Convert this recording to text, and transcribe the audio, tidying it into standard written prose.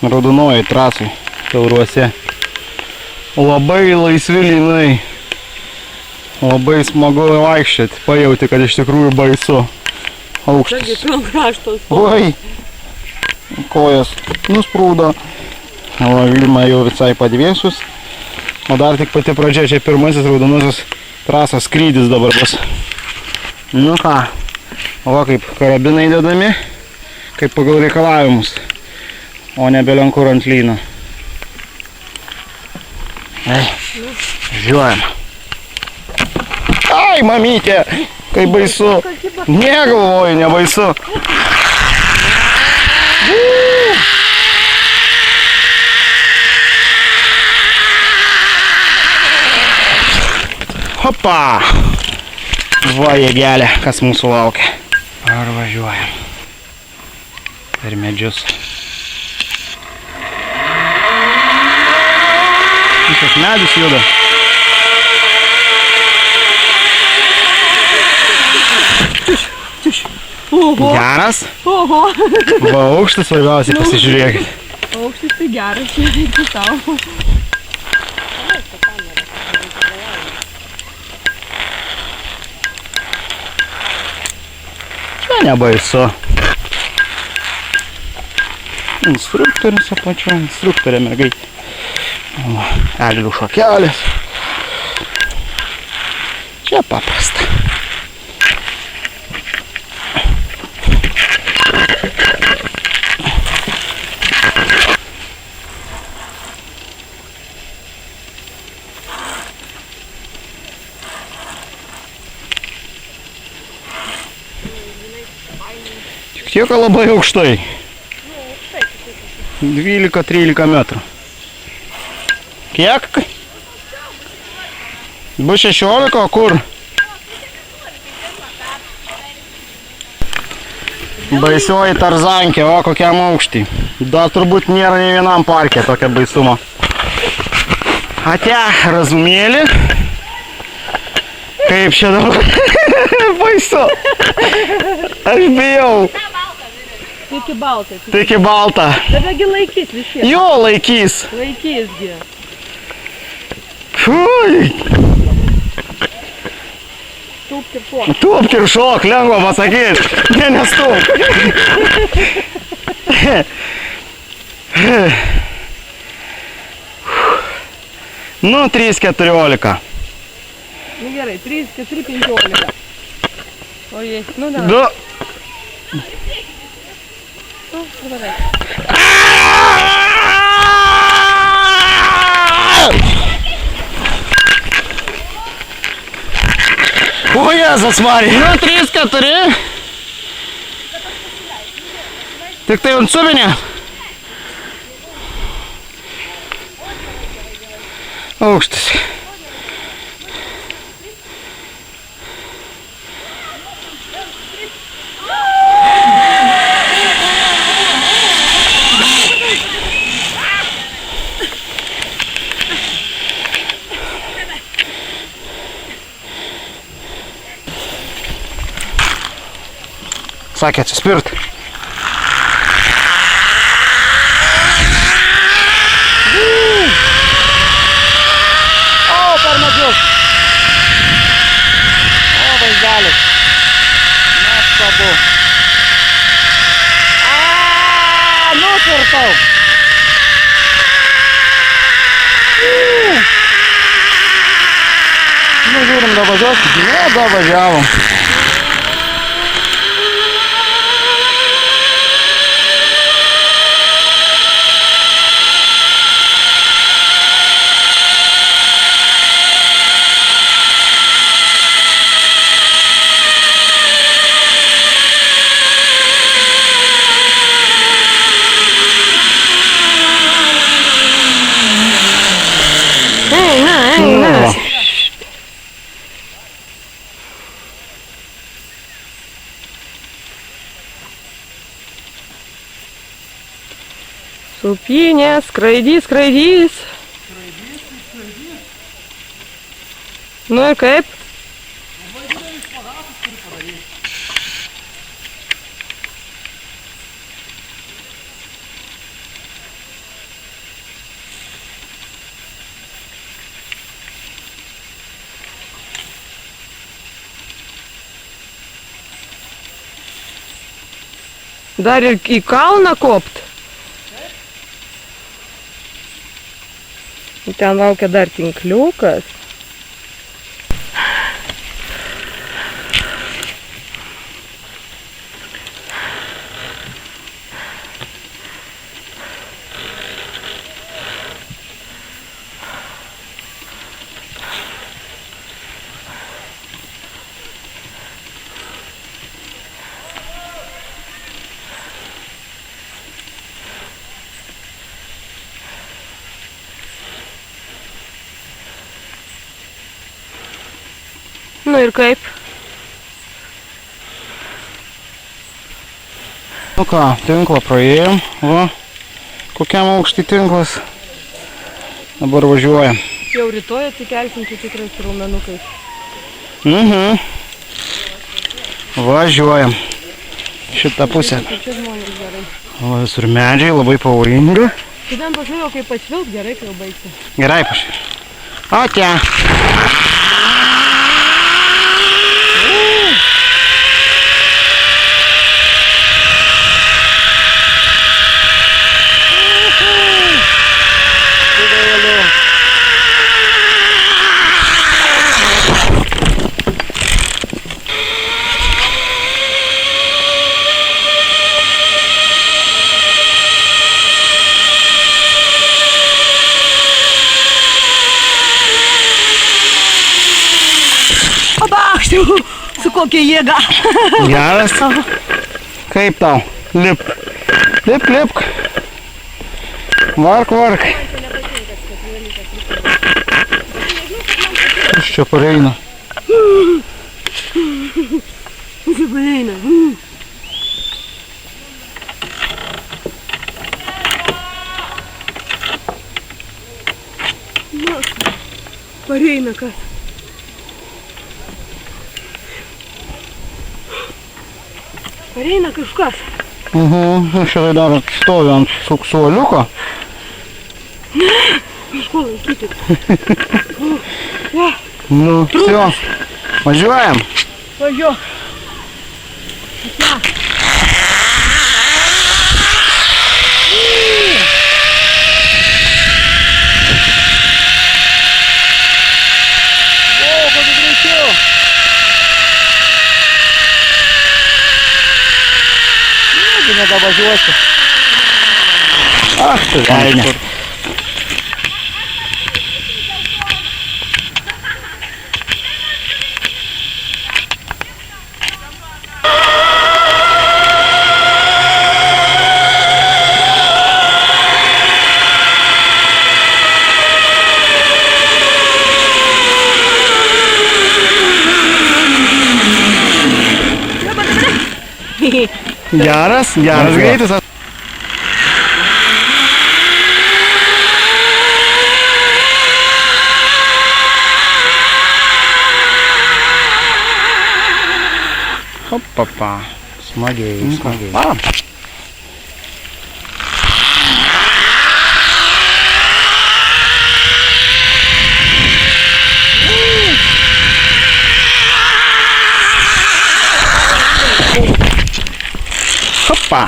Raudonoji trasai Tauruose. Labai laisvi lynai. Labai smagu vaikščioti. Pajauti, kad iš tikrųjų baisu. Aukštis. Oi, kojas nusprūdo. O Vilma jau visai padvėsus. O dar tik pati pradžia, čia pirmasis raudonosios trasos skrydis dabar bus. Nu ką, o kaip karabinai dedami, kaip pagal reikalavimus, o ne belenkur ant lyno. Žiūrėjom. Ai, mamytė, kaip baisu. Ne, galvoju, nebaisu. Hopa! Va, jėgelė, kas mūsų laukia. Ar važiuojam per medžius. Visas medis juda. Geras? Oho. Va, aukštas svarbiausiai, pasižiūrėkit. Aukštas tai geras, čia reikia tau. Čia nebaisu. Instruktorius apačio, instruktorė mergaitė. Eglių šakelės. Čia paprasta. Tik tiek labai aukštai. 12-13 metrų. Kiek? Bus 16, o kur? Baisioji tarzankė, o kokiam aukštį. Dar turbūt nėra nei vienam parke tokia baisumo. Ate, razumėlį. Kaip čia dabar? Baisu. Aš bijau. Tik į baltą. Tik į baltą. Tavegi laikys visi. Jo, laikys. Laikysgi. Fui. Tūpk ir šok. Tūpk ir šok, lengva pasakyti. Ne, nestūpk. Nu, 3,14. Nu gerai, 3, 4, 15. Ojei, nu da. Du. Nu, dabar. O, Jėzus Marija. Nu, 3, 4. Tik tai ant subinė. Aukštas. Sakė atsispirt. O, per medžius. O, vaizdelis. Nuostabu. Nukirtau. Nu, žiūrim, davažiuos. Ne, davažiavom. Supynė, skraidys, skraidys. Nu ir kaip? Dar ir į kalną kopt. Ten laukia dar tinkliukas. Nu ir kaip? Nu ką, tinklą praėjom, va, kokiam aukštį tinklas, dabar važiuojam. Jau rytoj atsikelsim čia tikrai su raumenukais. Važiuojam šitą pusę. Čia žmonės gerai. Va, visur medžiai, labai pavojinga. Šiandien pažiūrėjau, kaip pasvilgt, gerai, kai jau baigsi. Gerai, pažiūrėjau. Atia. Pabakščiau, su kokia jėga. Geras. Kaip tau? Lip. Lip, lipk. Vark, vark. Iš čia pareina. Čia pareina. Pareina kas. Pareina kažkas. Aš čia dar stoviu ant suksuoliuko. Kažko laikyti. Nu, все. Važiuojam. Važiuok. Nedavažiuosiu. Ach, tu velnia. Geras, geras greitis. Hopapa. Smagiai, smagiai. Hoppa.